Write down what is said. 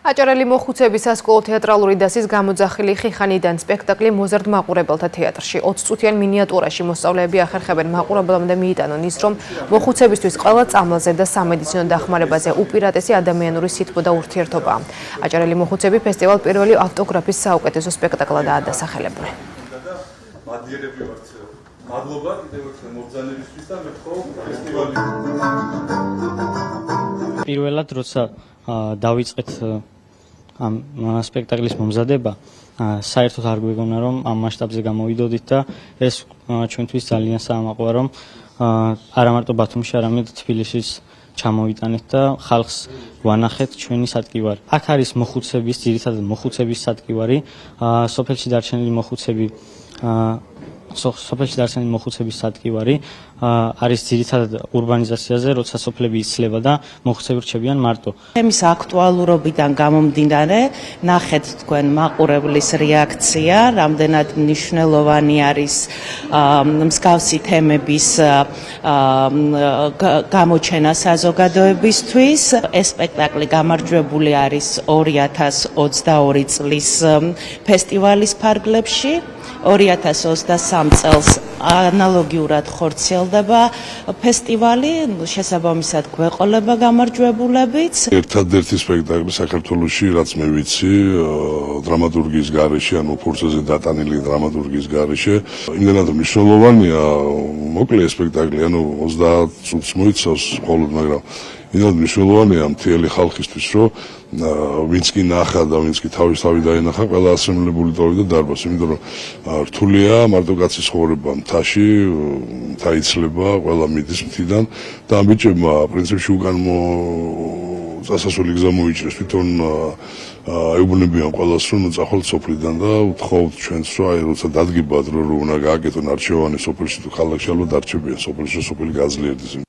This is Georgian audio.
აჭარელი მოხუცების სასკოლო თეატრალური დასის გამოძახილი ხიხანიდან სპექტაკლი მოზარდ მაყურებელთა თეატრში 20 წუთიან მინიატურაში მოსწავლეები ახერხებენ მაყურებელამდე მიიტანონ ის, რომ მოხუცებისთვის ყველა წამლაზე და სამედიცინო დახმარებაზე უპირატესი ადამიანური სითბო და ურთიერთობაა. აჭარელი მოხუცები ფესტივალ პირველი ავტოგრაფის საუკეთესო სპექტაკლადაა დასახელებული. მადლობა კიდევ ერთხელ მობრძანებისთვის და მეთხოვ ფესტივალი. პირველად როცა დავიწყეთ ამ სპექტაკლის მომზადება, საერთოდ არ გვეგონა რომ ამ მასშტაბზე გამოვიდოდით და ეს ჩვენთვის ძალიან საამაყოა რომ არა მარტო ბათუმში, არამედ თბილისშიც ჩამოვიტანეთ და ხალხს ვანახეთ ჩვენი სადგივარი. აქ არის მოხუცების, ძირითადად მოხუცების სადგივარი, სოფელში დარჩენილი მოხუცები სოფელში დარჩენილი მოხუცების სადგივარი არის ძირითადად ურბანიზაციაზე, როცა სოფლები იცლება და მოხუცები რჩებიან მარტო. თემის აქტუალურობიდან გამომდინარე, ნახეთ თქვენ მაყურებლის რეაქცია, რამდენად მნიშვნელოვანი არის მსგავსი თემების გამოჩენა საზოგადოებისთვის. ეს სპექტაკლი გამარჯვებული არის 2022 წლის ფესტივალის ფარგლებში. 2023 წელს ანალოგიურად ხორციელდება ფესტივალი, შესაბამისად გვეყოლება გამარჯვებულებიც. ერთადერთი სპექტაკლი საქართველოში, რაც მე ვიცი, დრამატურგიის გარეშე, ანუ ფურცეზე დატანილი დრამატურგიის გარეშე. იმდენად მნიშვნელოვანია, მოკლე სპექტაკლი, ანუ 30 წუთს მოიცავს მხოლოდ, მაგრამ იმდენად მნიშვნელოვანია მთელი ხალხისთვის, რომ ვინც კი ნახა და ვინც კი თავი დაინახა, ყველა ასრემლებული ტოვიდა დარბაზს, იმიტომ რომ რთულია მარტო კაცის ცხოვრება მთაში, მთა იცლება, ყველა მიდის მთიდან და ამ ბიჭებმა პრინციპში უკან წასასვლელი გზა მოიჭრეს, თვითონ ეუბნებიან ყველას, რომ წახვალთ სოფლიდან და უთხოვთ ჩვენს, რომ აი როცა დადგება დრო, რომ უნდა გააკეთონ არჩევანი სოფელში თუ ქალაქში, ალბათ არჩევიან სოფელში, სოფელი გაძლიერდეს.